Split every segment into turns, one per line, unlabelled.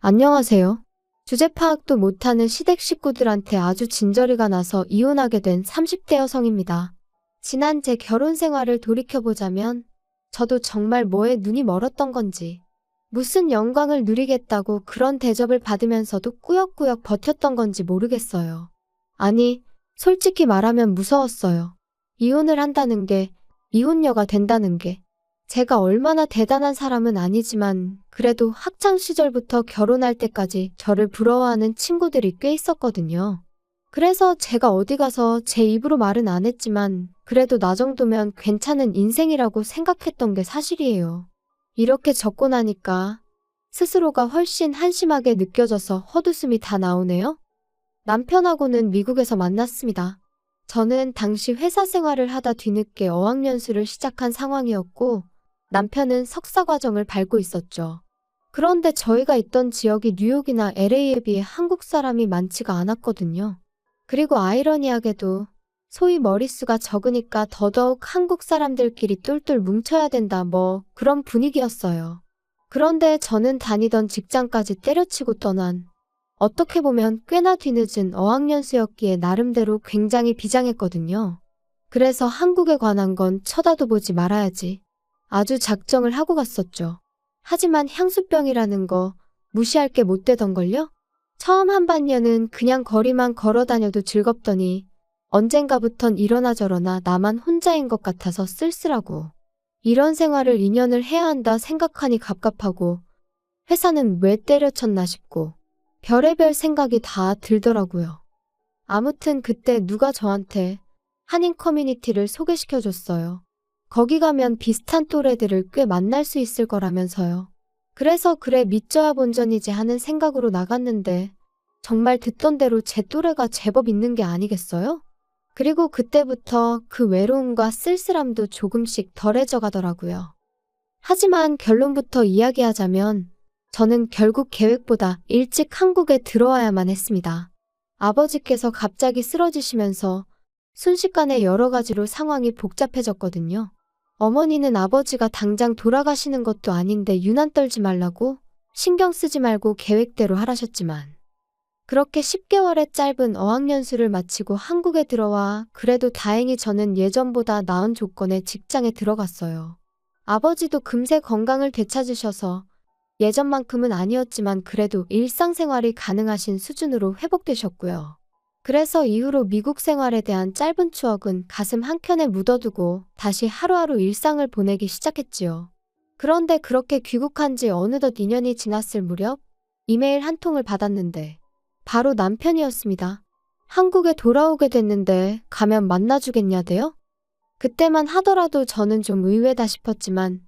안녕하세요. 주제 파악도 못하는 시댁 식구들한테 아주 진저리가 나서 이혼하게 된 30대 여성입니다. 지난 제 결혼 생활을 돌이켜보자면 저도 정말 뭐에 눈이 멀었던 건지 무슨 영광을 누리겠다고 그런 대접을 받으면서도 꾸역꾸역 버텼던 건지 모르겠어요. 아니, 솔직히 말하면 무서웠어요. 이혼을 한다는 게, 이혼녀가 된다는 게. 제가 얼마나 대단한 사람은 아니지만 그래도 학창 시절부터 결혼할 때까지 저를 부러워하는 친구들이 꽤 있었거든요. 그래서 제가 어디 가서 제 입으로 말은 안 했지만 그래도 나 정도면 괜찮은 인생이라고 생각했던 게 사실이에요. 이렇게 적고 나니까 스스로가 훨씬 한심하게 느껴져서 헛웃음이 다 나오네요. 남편하고는 미국에서 만났습니다. 저는 당시 회사 생활을 하다 뒤늦게 어학연수를 시작한 상황이었고 남편은 석사 과정을 밟고 있었죠. 그런데 저희가 있던 지역이 뉴욕이나 LA에 비해 한국 사람이 많지가 않았거든요. 그리고 아이러니하게도 소위 머릿수가 적으니까 더더욱 한국 사람들끼리 똘똘 뭉쳐야 된다 그런 분위기였어요. 그런데 저는 다니던 직장까지 때려치고 떠난 어떻게 보면 꽤나 뒤늦은 어학연수였기에 나름대로 굉장히 비장했거든요. 그래서 한국에 관한 건 쳐다도 보지 말아야지. 아주 작정을 하고 갔었죠. 하지만 향수병이라는 거 무시할 게 못 되던걸요? 처음 한 반년은 그냥 거리만 걸어 다녀도 즐겁더니 언젠가부턴 이러나 저러나 나만 혼자인 것 같아서 쓸쓸하고 이런 생활을 2년을 해야 한다 생각하니 갑갑하고 회사는 왜 때려쳤나 싶고 별의별 생각이 다 들더라고요. 아무튼 그때 누가 저한테 한인 커뮤니티를 소개시켜줬어요. 거기 가면 비슷한 또래들을 꽤 만날 수 있을 거라면서요. 그래서 그래 믿져야 본전이지 하는 생각으로 나갔는데 정말 듣던 대로 제 또래가 제법 있는 게 아니겠어요? 그리고 그때부터 그 외로움과 쓸쓸함도 조금씩 덜해져 가더라고요. 하지만 결론부터 이야기하자면 저는 결국 계획보다 일찍 한국에 들어와야만 했습니다. 아버지께서 갑자기 쓰러지시면서 순식간에 여러 가지로 상황이 복잡해졌거든요. 어머니는 아버지가 당장 돌아가시는 것도 아닌데 유난 떨지 말라고 신경 쓰지 말고 계획대로 하라셨지만 그렇게 10개월의 짧은 어학연수를 마치고 한국에 들어와 그래도 다행히 저는 예전보다 나은 조건의 직장에 들어갔어요. 아버지도 금세 건강을 되찾으셔서 예전만큼은 아니었지만 그래도 일상생활이 가능하신 수준으로 회복되셨고요. 그래서 이후로 미국 생활에 대한 짧은 추억은 가슴 한켠에 묻어두고 다시 하루하루 일상을 보내기 시작했지요. 그런데 그렇게 귀국한 지 어느덧 2년이 지났을 무렵 이메일 한 통을 받았는데 바로 남편이었습니다. 한국에 돌아오게 됐는데 가면 만나주겠냐대요? 그때만 하더라도 저는 좀 의외다 싶었지만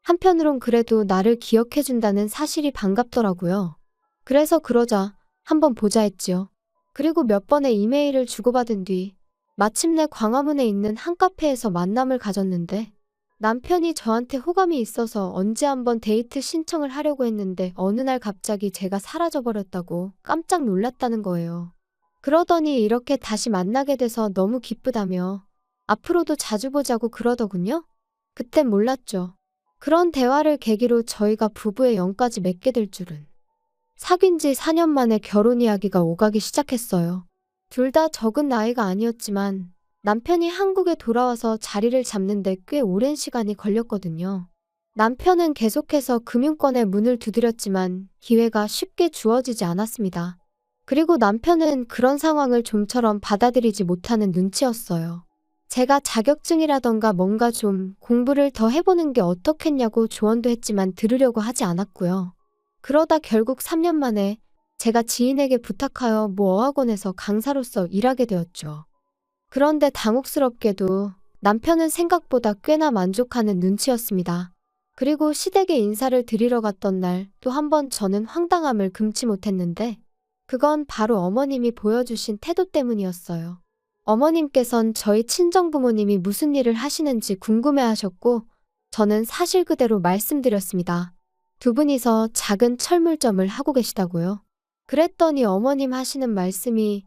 한편으론 그래도 나를 기억해준다는 사실이 반갑더라고요. 그래서 그러자 한번 보자 했지요. 그리고 몇 번의 이메일을 주고받은 뒤 마침내 광화문에 있는 한 카페에서 만남을 가졌는데 남편이 저한테 호감이 있어서 언제 한번 데이트 신청을 하려고 했는데 어느 날 갑자기 제가 사라져버렸다고 깜짝 놀랐다는 거예요. 그러더니 이렇게 다시 만나게 돼서 너무 기쁘다며 앞으로도 자주 보자고 그러더군요. 그땐 몰랐죠. 그런 대화를 계기로 저희가 부부의 영까지 맺게 될 줄은. 사귄 지 4년 만에 결혼 이야기가 오가기 시작했어요. 둘 다 적은 나이가 아니었지만 남편이 한국에 돌아와서 자리를 잡는데 꽤 오랜 시간이 걸렸거든요. 남편은 계속해서 금융권에 문을 두드렸지만 기회가 쉽게 주어지지 않았습니다. 그리고 남편은 그런 상황을 좀처럼 받아들이지 못하는 눈치였어요. 제가 자격증이라던가 뭔가 좀 공부를 더 해보는 게 어떻겠냐고 조언도 했지만 들으려고 하지 않았고요. 그러다 결국 3년 만에 제가 지인에게 부탁하여 모 어학원에서 강사로서 일하게 되었죠. 그런데 당혹스럽게도 남편은 생각보다 꽤나 만족하는 눈치였습니다. 그리고 시댁에 인사를 드리러 갔던 날 또 한 번 저는 황당함을 금치 못했는데 그건 바로 어머님이 보여주신 태도 때문이었어요. 어머님께선 저희 친정부모님이 무슨 일을 하시는지 궁금해하셨고 저는 사실 그대로 말씀드렸습니다. 두 분이서 작은 철물점을 하고 계시다고요. 그랬더니 어머님 하시는 말씀이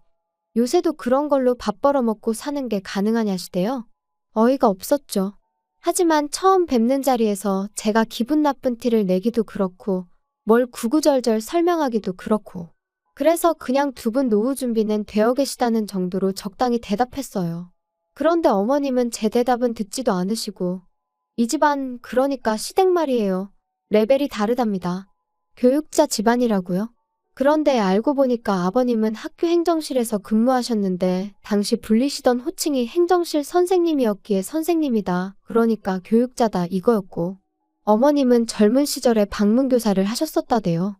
요새도 그런 걸로 밥 벌어먹고 사는 게 가능하냐시대요. 어이가 없었죠. 하지만 처음 뵙는 자리에서 제가 기분 나쁜 티를 내기도 그렇고 뭘 구구절절 설명하기도 그렇고. 그래서 그냥 두 분 노후 준비는 되어 계시다는 정도로 적당히 대답했어요. 그런데 어머님은 제 대답은 듣지도 않으시고 이 집안 그러니까 시댁 말이에요. 레벨이 다르답니다. 교육자 집안이라고요? 그런데 알고 보니까 아버님은 학교 행정실에서 근무하셨는데 당시 불리시던 호칭이 행정실 선생님이었기에 선생님이다. 그러니까 교육자다 이거였고 어머님은 젊은 시절에 방문교사를 하셨었다대요.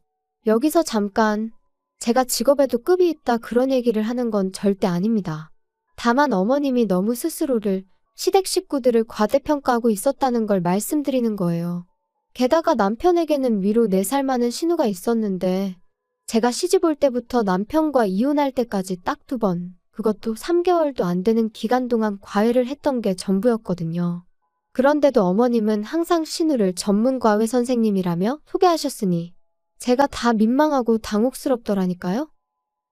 여기서 잠깐 제가 직업에도 급이 있다 그런 얘기를 하는 건 절대 아닙니다. 다만 어머님이 너무 스스로를 시댁 식구들을 과대평가하고 있었다는 걸 말씀드리는 거예요. 게다가 남편에게는 위로 4살 많은 신우가 있었는데 제가 시집 올 때부터 남편과 이혼할 때까지 딱 2번, 그것도 3개월도 안 되는 기간 동안 과외를 했던 게 전부였거든요. 그런데도 어머님은 항상 신우를 전문 과외 선생님이라며 소개하셨으니 제가 다 민망하고 당혹스럽더라니까요.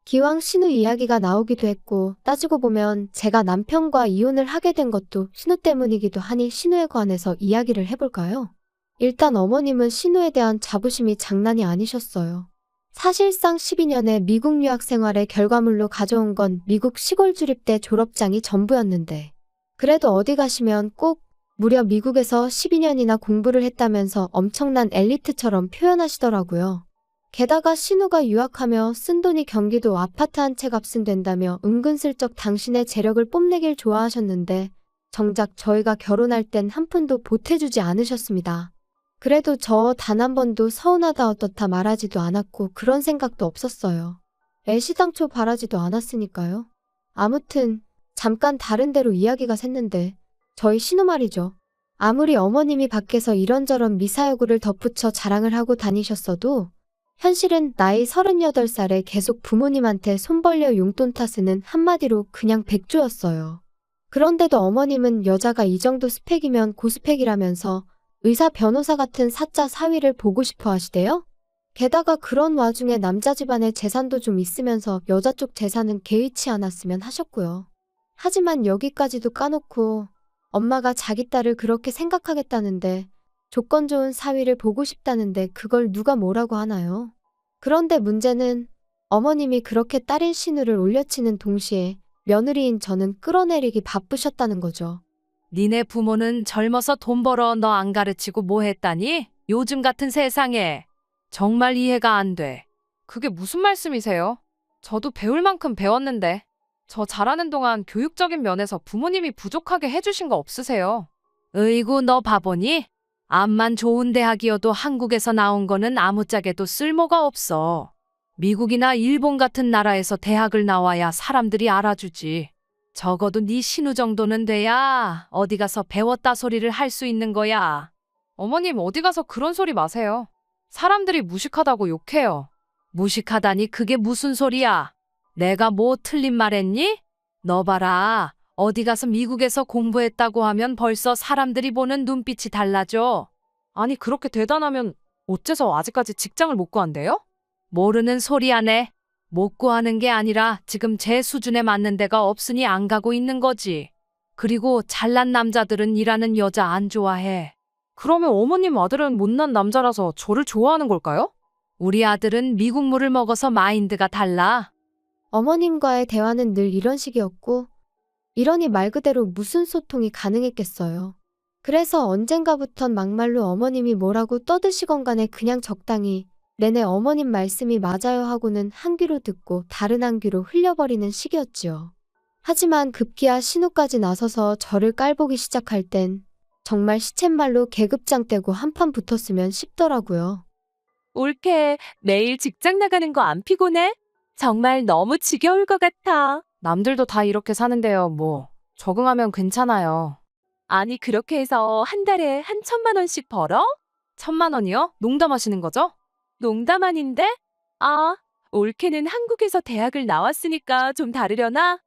기왕 신우 이야기가 나오기도 했고 따지고 보면 제가 남편과 이혼을 하게 된 것도 신우 때문이기도 하니 신우에 관해서 이야기를 해볼까요? 일단 어머님은 신우에 대한 자부심이 장난이 아니셨어요. 사실상 12년의 미국 유학 생활의 결과물로 가져온 건 미국 시골 주립대 졸업장이 전부였는데 그래도 어디 가시면 꼭 무려 미국에서 12년이나 공부를 했다면서 엄청난 엘리트처럼 표현하시더라고요. 게다가 신우가 유학하며 쓴 돈이 경기도 아파트 한 채 값은 된다며 은근슬쩍 당신의 재력을 뽐내길 좋아하셨는데 정작 저희가 결혼할 땐 한 푼도 보태주지 않으셨습니다. 그래도 저 단 한 번도 서운하다 어떻다 말하지도 않았고 그런 생각도 없었어요. 애시당초 바라지도 않았으니까요. 아무튼 잠깐 다른 데로 이야기가 샜는데 저희 신우 말이죠. 아무리 어머님이 밖에서 이런저런 미사여구를 덧붙여 자랑을 하고 다니셨어도 현실은 나이 38살에 계속 부모님한테 손 벌려 용돈 타쓰는 한마디로 그냥 백조였어요. 그런데도 어머님은 여자가 이 정도 스펙이면 고스펙이라면서 의사 변호사 같은 사자 사위를 보고 싶어 하시대요? 게다가 그런 와중에 남자 집안에 재산도 좀 있으면서 여자 쪽 재산은 개의치 않았으면 하셨고요. 하지만 여기까지도 까놓고 엄마가 자기 딸을 그렇게 생각하겠다는데 조건 좋은 사위를 보고 싶다는데 그걸 누가 뭐라고 하나요? 그런데 문제는 어머님이 그렇게 딸인 신우를 올려치는 동시에 며느리인 저는 끌어내리기 바쁘셨다는 거죠.
니네 부모는 젊어서 돈 벌어 너 안 가르치고 뭐 했다니? 요즘 같은 세상에. 정말 이해가 안 돼. 그게 무슨 말씀이세요? 저도 배울 만큼 배웠는데. 저 잘하는 동안 교육적인 면에서 부모님이 부족하게 해주신 거 없으세요? 으이구 너 바보니? 암만 좋은 대학이어도 한국에서 나온 거는 아무짝에도 쓸모가 없어. 미국이나 일본 같은 나라에서 대학을 나와야 사람들이 알아주지. 적어도 네 신우 정도는 돼야 어디 가서 배웠다 소리를 할 수 있는 거야. 어머님 어디 가서 그런 소리 마세요. 사람들이 무식하다고 욕해요. 무식하다니 그게 무슨 소리야? 내가 뭐 틀린 말 했니? 너 봐라. 어디 가서 미국에서 공부했다고 하면 벌써 사람들이 보는 눈빛이 달라져. 아니 그렇게 대단하면 어째서 아직까지 직장을 못 구한대요? 모르는 소리 하네. 못 구하는 게 아니라 지금 제 수준에 맞는 데가 없으니 안 가고 있는 거지. 그리고 잘난 남자들은 일하는 여자 안 좋아해. 그러면 어머님 아들은 못난 남자라서 저를 좋아하는 걸까요? 우리 아들은 미국 물을 먹어서 마인드가 달라.
어머님과의 대화는 늘 이런 식이었고 이러니 말 그대로 무슨 소통이 가능했겠어요. 그래서 언젠가부턴 막말로 어머님이 뭐라고 떠드시건 간에 그냥 적당히 내내 어머님 말씀이 맞아요 하고는 한 귀로 듣고 다른 한 귀로 흘려버리는 시기였지요. 하지만 급기야 신우까지 나서서 저를 깔보기 시작할 땐 정말 시쳇말로 계급장 떼고 한판 붙었으면 싶더라고요.
올케, 매일 직장 나가는 거 안 피곤해? 정말 너무 지겨울 것 같아.
남들도 다 이렇게 사는데요, 뭐. 적응하면 괜찮아요.
아니, 그렇게 해서 한 달에 한 1,000만 원씩 벌어?
1,000만 원이요? 농담하시는 거죠?
농담 아닌데? 아, 올케는 한국에서 대학을 나왔으니까 좀 다르려나?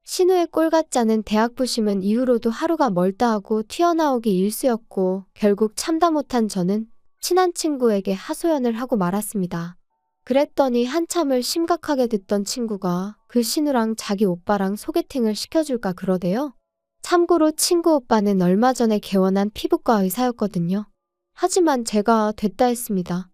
신우의 꼴 같지 않은 대학 부심은 이후로도 하루가 멀다 하고 튀어나오기 일쑤였고 결국 참다 못한 저는 친한 친구에게 하소연을 하고 말았습니다. 그랬더니 한참을 심각하게 듣던 친구가 그 신우랑 자기 오빠랑 소개팅을 시켜줄까 그러대요. 참고로 친구 오빠는 얼마 전에 개원한 피부과 의사였거든요. 하지만 제가 됐다 했습니다.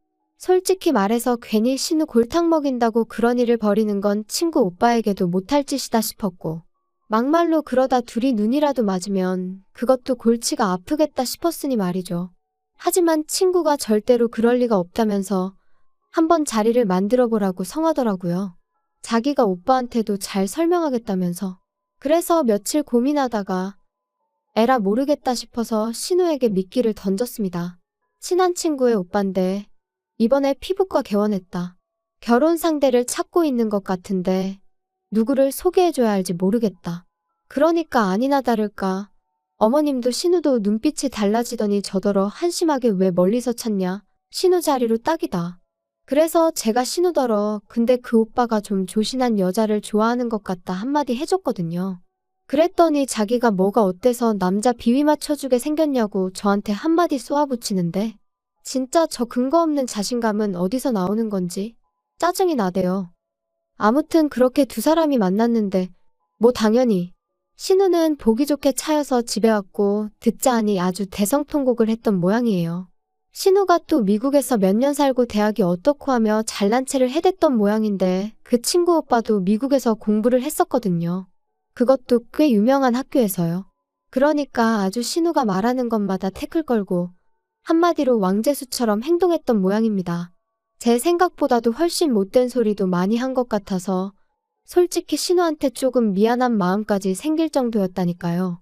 솔직히 말해서 괜히 신우 골탕 먹인다고 그런 일을 벌이는 건 친구 오빠에게도 못할 짓이다 싶었고, 막말로 그러다 둘이 눈이라도 맞으면 그것도 골치가 아프겠다 싶었으니 말이죠. 하지만 친구가 절대로 그럴 리가 없다면서 한번 자리를 만들어 보라고 성하더라고요. 자기가 오빠한테도 잘 설명하겠다면서. 그래서 며칠 고민하다가 에라 모르겠다 싶어서 신우에게 미끼를 던졌습니다. 친한 친구의 오빠인데 이번에 피부과 개원했다. 결혼 상대를 찾고 있는 것 같은데 누구를 소개해줘야 할지 모르겠다. 그러니까 아니나 다를까 어머님도 신우도 눈빛이 달라지더니 저더러 한심하게 왜 멀리서 찾냐. 신우 자리로 딱이다. 그래서 제가 신우더러 근데 그 오빠가 좀 조신한 여자를 좋아하는 것 같다 한마디 해줬거든요. 그랬더니 자기가 뭐가 어때서 남자 비위 맞춰주게 생겼냐고 저한테 한마디 쏘아붙이는데 진짜 저 근거 없는 자신감은 어디서 나오는 건지 짜증이 나대요. 아무튼 그렇게 두 사람이 만났는데 뭐 당연히 신우는 보기 좋게 차여서 집에 왔고 듣자 하니 아주 대성통곡을 했던 모양이에요. 신우가 또 미국에서 몇 년 살고 대학이 어떻고 하며 잘난 체를 해댔던 모양인데 그 친구 오빠도 미국에서 공부를 했었거든요. 그것도 꽤 유명한 학교에서요. 그러니까 아주 신우가 말하는 것마다 태클 걸고 한마디로 왕재수처럼 행동했던 모양입니다. 제 생각보다도 훨씬 못된 소리도 많이 한 것 같아서 솔직히 신우한테 조금 미안한 마음까지 생길 정도였다니까요.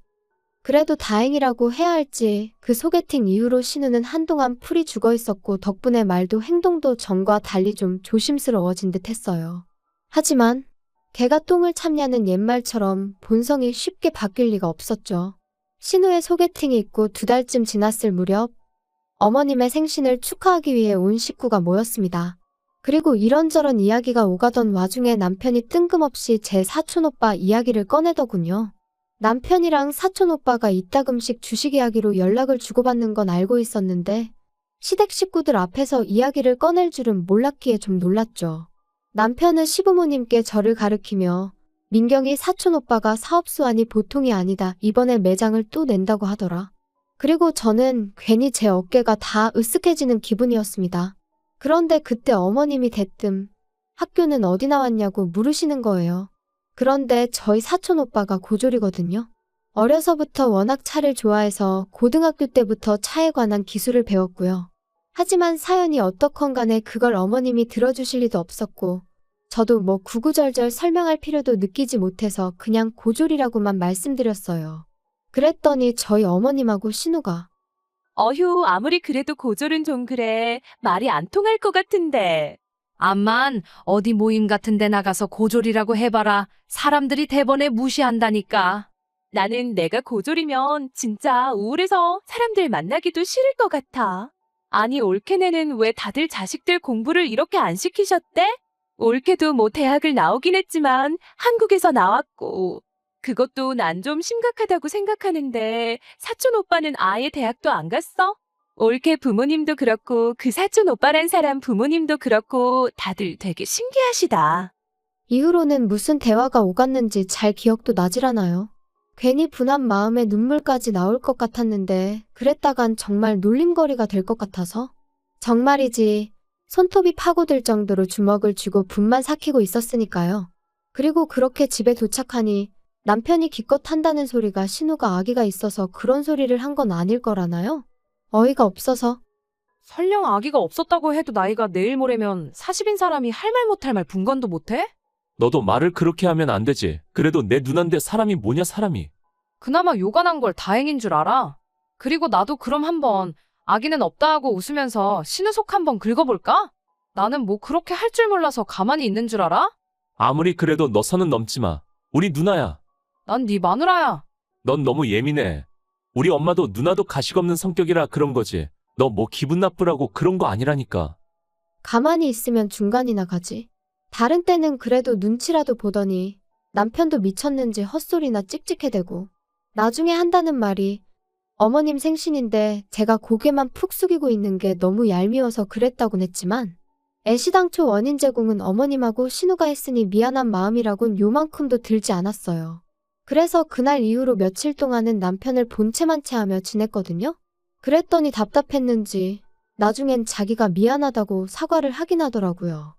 그래도 다행이라고 해야 할지 그 소개팅 이후로 신우는 한동안 풀이 죽어 있었고 덕분에 말도 행동도 전과 달리 좀 조심스러워진 듯 했어요. 하지만 개가 똥을 참냐는 옛말처럼 본성이 쉽게 바뀔 리가 없었죠. 신우의 소개팅이 있고 2달쯤 지났을 무렵 어머님의 생신을 축하하기 위해 온 식구가 모였습니다. 그리고 이런저런 이야기가 오가던 와중에 남편이 뜬금없이 제 사촌오빠 이야기를 꺼내더군요. 남편이랑 사촌오빠가 이따금씩 주식 이야기로 연락을 주고받는 건 알고 있었는데 시댁 식구들 앞에서 이야기를 꺼낼 줄은 몰랐기에 좀 놀랐죠. 남편은 시부모님께 저를 가르치며 민경이 사촌오빠가 사업수완이 보통이 아니다. 이번에 매장을 또 낸다고 하더라. 그리고 저는 괜히 제 어깨가 다 으쓱해지는 기분이었습니다. 그런데 그때 어머님이 대뜸 학교는 어디 나왔냐고 물으시는 거예요. 그런데 저희 사촌오빠가 고졸이거든요. 어려서부터 워낙 차를 좋아해서 고등학교 때부터 차에 관한 기술을 배웠고요. 하지만 사연이 어떻건 간에 그걸 어머님이 들어주실 리도 없었고 저도 뭐 구구절절 설명할 필요도 느끼지 못해서 그냥 고졸이라고만 말씀드렸어요. 그랬더니 저희 어머님하고 신우가
어휴, 아무리 그래도 고졸은 좀 그래. 말이 안 통할 것 같은데.
암만 어디 모임 같은 데 나가서 고졸이라고 해봐라. 사람들이 대번에 무시한다니까.
나는 내가 고졸이면 진짜 우울해서 사람들 만나기도 싫을 것 같아. 아니, 올케네는 왜 다들 자식들 공부를 이렇게 안 시키셨대? 올케도 뭐 대학을 나오긴 했지만 한국에서 나왔고. 그것도 난 좀 심각하다고 생각하는데 사촌 오빠는 아예 대학도 안 갔어? 올케 부모님도 그렇고 그 사촌 오빠란 사람 부모님도 그렇고 다들 되게 신기하시다.
이후로는 무슨 대화가 오갔는지 잘 기억도 나질 않아요. 괜히 분한 마음에 눈물까지 나올 것 같았는데 그랬다간 정말 놀림거리가 될 것 같아서 정말이지 손톱이 파고들 정도로 주먹을 쥐고 분만 삭히고 있었으니까요. 그리고 그렇게 집에 도착하니 남편이 기껏 한다는 소리가 신우가 아기가 있어서 그런 소리를 한 건 아닐 거라나요? 어이가 없어서.
설령 아기가 없었다고 해도 나이가 내일 모레면 40인 사람이 할 말 못할 말 분간도 못해?
너도 말을 그렇게 하면 안 되지. 그래도 내 누난데 사람이 뭐냐 사람이.
그나마 요가 난 걸 다행인 줄 알아. 그리고 나도 그럼 한번 아기는 없다 하고 웃으면서 신우 속 한번 긁어볼까? 나는 뭐 그렇게 할 줄 몰라서 가만히 있는 줄 알아?
아무리 그래도 너 선은 넘지 마. 우리 누나야.
난 네 마누라야.
넌 너무 예민해. 우리 엄마도 누나도 가식 없는 성격이라 그런 거지. 너 뭐 기분 나쁘라고 그런 거 아니라니까.
가만히 있으면 중간이나 가지. 다른 때는 그래도 눈치라도 보더니 남편도 미쳤는지 헛소리나 찍찍해대고 나중에 한다는 말이 어머님 생신인데 제가 고개만 푹 숙이고 있는 게 너무 얄미워서 그랬다곤 했지만 애시당초 원인 제공은 어머님하고 신우가 했으니 미안한 마음이라곤 요만큼도 들지 않았어요. 그래서 그날 이후로 며칠 동안은 남편을 본체만 체하며 지냈거든요. 그랬더니 답답했는지 나중엔 자기가 미안하다고 사과를 하긴 하더라고요.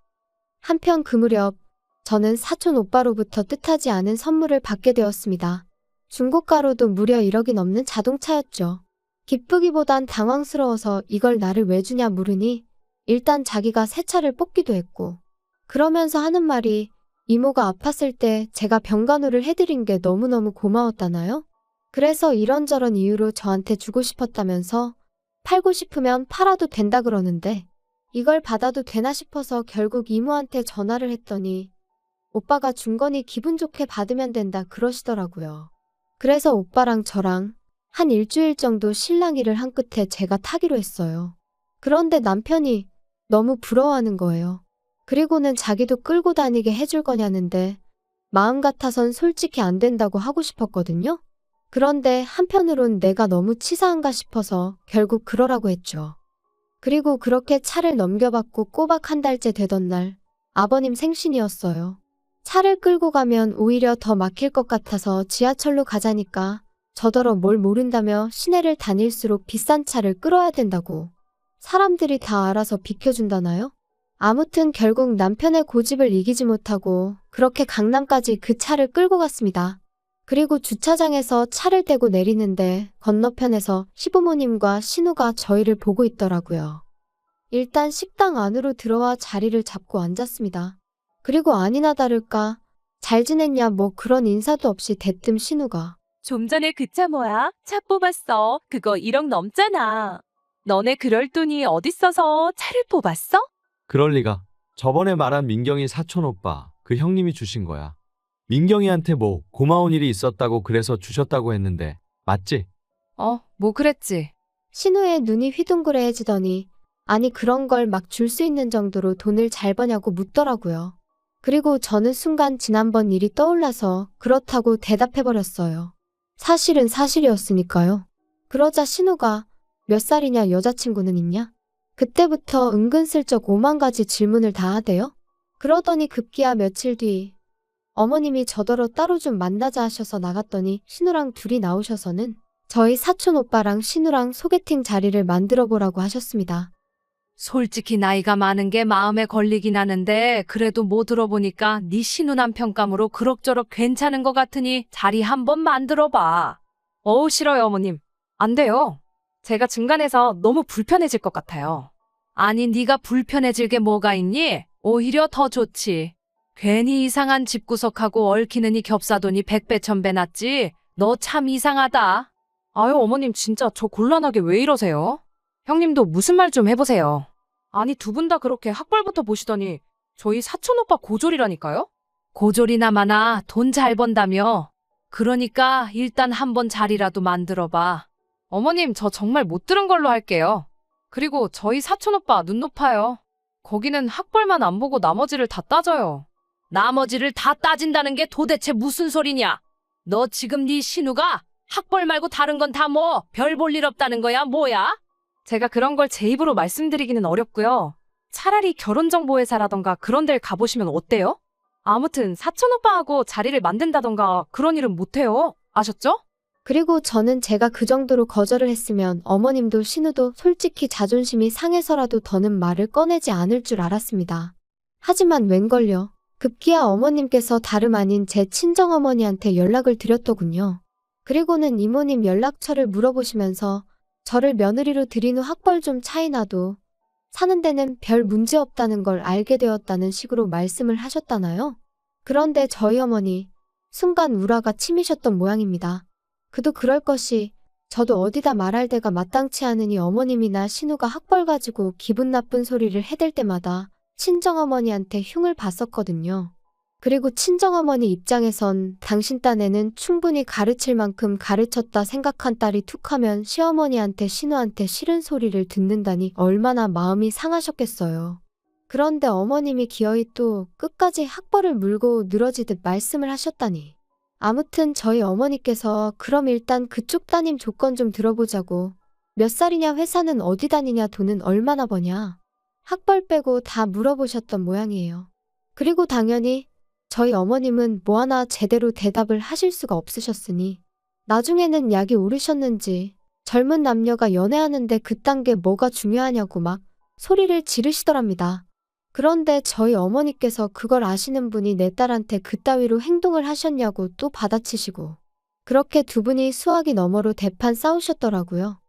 한편 그 무렵 저는 사촌 오빠로부터 뜻하지 않은 선물을 받게 되었습니다. 중고가로도 무려 1억이 넘는 자동차였죠. 기쁘기보단 당황스러워서 이걸 나를 왜 주냐 물으니 일단 자기가 새 차를 뽑기도 했고 그러면서 하는 말이 이모가 아팠을 때 제가 병간호를 해드린 게 너무너무 고마웠다나요? 그래서 이런저런 이유로 저한테 주고 싶었다면서 팔고 싶으면 팔아도 된다 그러는데 이걸 받아도 되나 싶어서 결국 이모한테 전화를 했더니 오빠가 준 거니 기분 좋게 받으면 된다 그러시더라고요. 그래서 오빠랑 저랑 한 일주일 정도 실랑이를 한 끝에 제가 타기로 했어요. 그런데 남편이 너무 부러워하는 거예요. 그리고는 자기도 끌고 다니게 해줄 거냐는데 마음 같아선 솔직히 안 된다고 하고 싶었거든요. 그런데 한편으론 내가 너무 치사한가 싶어서 결국 그러라고 했죠. 그리고 그렇게 차를 넘겨받고 꼬박 한 달째 되던 날 아버님 생신이었어요. 차를 끌고 가면 오히려 더 막힐 것 같아서 지하철로 가자니까 저더러 뭘 모른다며 시내를 다닐수록 비싼 차를 끌어야 된다고. 사람들이 다 알아서 비켜준다나요? 아무튼 결국 남편의 고집을 이기지 못하고 그렇게 강남까지 그 차를 끌고 갔습니다. 그리고 주차장에서 차를 떼고 내리는데 건너편에서 시부모님과 신우가 저희를 보고 있더라고요. 일단 식당 안으로 들어와 자리를 잡고 앉았습니다. 그리고 아니나 다를까 잘 지냈냐 뭐 그런 인사도 없이 대뜸 신우가
좀 전에 그 차 뭐야? 차 뽑았어. 그거 1억 넘잖아. 너네 그럴 돈이 어딨어서 차를 뽑았어?
그럴 리가. 저번에 말한 민경이 사촌 오빠, 그 형님이 주신 거야. 민경이한테 뭐 고마운 일이 있었다고 그래서 주셨다고 했는데 맞지?
뭐 그랬지.
신우의 눈이 휘둥그레해지더니 아니 그런 걸 막 줄 수 있는 정도로 돈을 잘 버냐고 묻더라고요. 그리고 저는 순간 지난번 일이 떠올라서 그렇다고 대답해버렸어요. 사실은 사실이었으니까요. 그러자 신우가 몇 살이냐 여자친구는 있냐? 그때부터 은근슬쩍 5만 가지 질문을 다 하대요. 그러더니 급기야 며칠 뒤 어머님이 저더러 따로 좀 만나자 하셔서 나갔더니 신우랑 둘이 나오셔서는 저희 사촌 오빠랑 신우랑 소개팅 자리를 만들어 보라고 하셨습니다.
솔직히 나이가 많은 게 마음에 걸리긴 하는데 그래도 뭐 들어보니까 네 신우 남편감으로 그럭저럭 괜찮은 것 같으니 자리 한번 만들어봐. 싫어요 어머님. 안 돼요. 제가 중간에서 너무 불편해질 것 같아요. 아니 네가 불편해질 게 뭐가 있니? 오히려 더 좋지. 괜히 이상한 집구석하고 얽히느니 겹사돈이 100배 1000배 낫지. 너 참 이상하다. 아유 어머님 진짜 저 곤란하게 왜 이러세요? 형님도 무슨 말 좀 해보세요. 아니 두 분 다 그렇게 학벌부터 보시더니 저희 사촌 오빠 고졸이라니까요? 고졸이나 마나 돈 잘 번다며. 그러니까 일단 한번 자리라도 만들어봐. 어머님 저 정말 못 들은 걸로 할게요. 그리고 저희 사촌 오빠 눈 높아요. 거기는 학벌만 안 보고 나머지를 다 따져요. 나머지를 다 따진다는 게 도대체 무슨 소리냐? 너 지금 네 신우가 학벌 말고 다른 건 다 뭐 별 볼 일 없다는 거야 뭐야? 제가 그런 걸 제 입으로 말씀드리기는 어렵고요. 차라리 결혼정보회사라던가 그런 데를 가보시면 어때요? 아무튼 사촌 오빠하고 자리를 만든다던가 그런 일은 못해요. 아셨죠?
그리고 저는 제가 그 정도로 거절을 했으면 어머님도 신우도 솔직히 자존심이 상해서라도 더는 말을 꺼내지 않을 줄 알았습니다. 하지만 웬걸요. 급기야 어머님께서 다름 아닌 제 친정어머니한테 연락을 드렸더군요. 그리고는 이모님 연락처를 물어보시면서 저를 며느리로 들인 후 학벌 좀 차이 나도 사는 데는 별 문제 없다는 걸 알게 되었다는 식으로 말씀을 하셨다나요? 그런데 저희 어머니 순간 우라가 치미셨던 모양입니다. 그도 그럴 것이 저도 어디다 말할 데가 마땅치 않으니 어머님이나 신우가 학벌 가지고 기분 나쁜 소리를 해댈 때마다 친정어머니한테 흉을 봤었거든요. 그리고 친정어머니 입장에선 당신 딴에는 충분히 가르칠 만큼 가르쳤다 생각한 딸이 툭하면 시어머니한테 신우한테 싫은 소리를 듣는다니 얼마나 마음이 상하셨겠어요. 그런데 어머님이 기어이 또 끝까지 학벌을 물고 늘어지듯 말씀을 하셨다니. 아무튼 저희 어머니께서 그럼 일단 그쪽 따님 조건 좀 들어보자고. 몇 살이냐 회사는 어디 다니냐 돈은 얼마나 버냐. 학벌 빼고 다 물어보셨던 모양이에요. 그리고 당연히 저희 어머님은 뭐 하나 제대로 대답을 하실 수가 없으셨으니 나중에는 약이 오르셨는지 젊은 남녀가 연애하는데 그딴 게 뭐가 중요하냐고 막 소리를 지르시더랍니다. 그런데 저희 어머니께서 그걸 아시는 분이 내 딸한테 그따위로 행동을 하셨냐고 또 받아치시고 그렇게 두 분이 수화기 너머로 대판 싸우셨더라고요.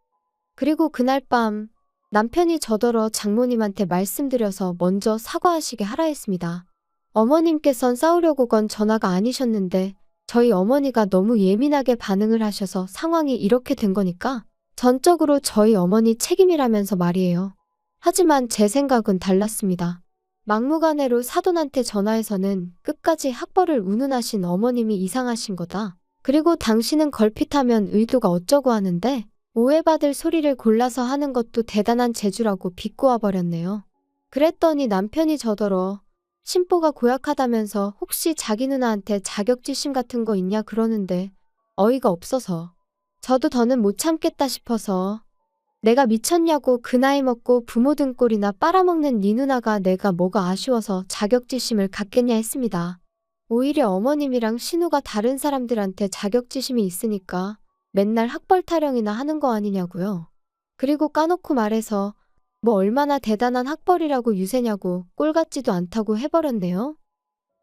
그리고 그날 밤 남편이 저더러 장모님한테 말씀드려서 먼저 사과하시게 하라 했습니다. 어머님께선 싸우려고 건 전화가 아니셨는데 저희 어머니가 너무 예민하게 반응을 하셔서 상황이 이렇게 된 거니까 전적으로 저희 어머니 책임이라면서 말이에요. 하지만 제 생각은 달랐습니다. 막무가내로 사돈한테 전화해서는 끝까지 학벌을 운운하신 어머님이 이상하신 거다. 그리고 당신은 걸핏하면 의도가 어쩌고 하는데 오해받을 소리를 골라서 하는 것도 대단한 재주라고 비꼬아 버렸네요. 그랬더니 남편이 저더러 심보가 고약하다면서 혹시 자기 누나한테 자격지심 같은 거 있냐 그러는데 어이가 없어서 저도 더는 못 참겠다 싶어서 내가 미쳤냐고 그 나이 먹고 부모 등골이나 빨아먹는 네 누나가 내가 뭐가 아쉬워서 자격지심을 갖겠냐 했습니다. 오히려 어머님이랑 신우가 다른 사람들한테 자격지심이 있으니까 맨날 학벌 타령이나 하는 거 아니냐고요. 그리고 까놓고 말해서 뭐 얼마나 대단한 학벌이라고 유세냐고 꼴 같지도 않다고 해버렸네요.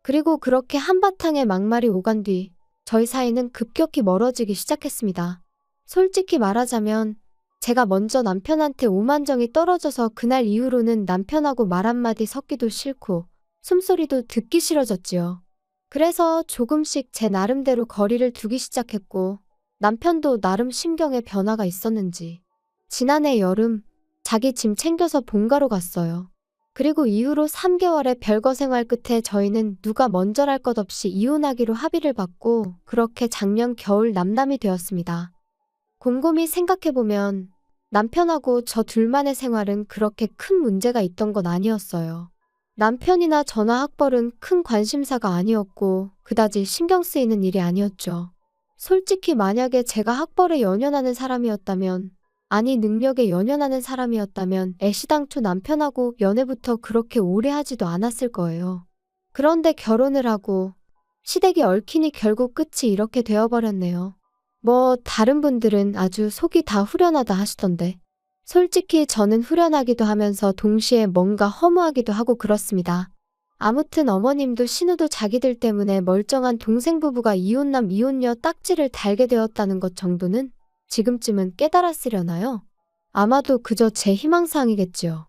그리고 그렇게 한바탕의 막말이 오간 뒤 저희 사이는 급격히 멀어지기 시작했습니다. 솔직히 말하자면 제가 먼저 남편한테 오만정이 떨어져서 그날 이후로는 남편하고 말 한마디 섞기도 싫고 숨소리도 듣기 싫어졌지요. 그래서 조금씩 제 나름대로 거리를 두기 시작했고 남편도 나름 심경에 변화가 있었는지 지난해 여름 자기 짐 챙겨서 본가로 갔어요. 그리고 이후로 3개월의 별거 생활 끝에 저희는 누가 먼저랄 것 없이 이혼하기로 합의를 받고 그렇게 작년 겨울 남남이 되었습니다. 곰곰이 생각해보면 남편하고 저 둘만의 생활은 그렇게 큰 문제가 있던 건 아니었어요. 남편이나 저나 학벌은 큰 관심사가 아니었고 그다지 신경 쓰이는 일이 아니었죠. 솔직히 만약에 제가 학벌에 연연하는 사람이었다면 아니 능력에 연연하는 사람이었다면 애시당초 남편하고 연애부터 그렇게 오래 하지도 않았을 거예요. 그런데 결혼을 하고 시댁이 얽히니 결국 끝이 이렇게 되어버렸네요. 뭐 다른 분들은 아주 속이 다 후련하다 하시던데 솔직히 저는 후련하기도 하면서 동시에 뭔가 허무하기도 하고 그렇습니다. 아무튼 어머님도 신우도 자기들 때문에 멀쩡한 동생 부부가 이혼남 이혼녀 딱지를 달게 되었다는 것 정도는 지금쯤은 깨달았으려나요? 아마도 그저 제 희망사항이겠지요.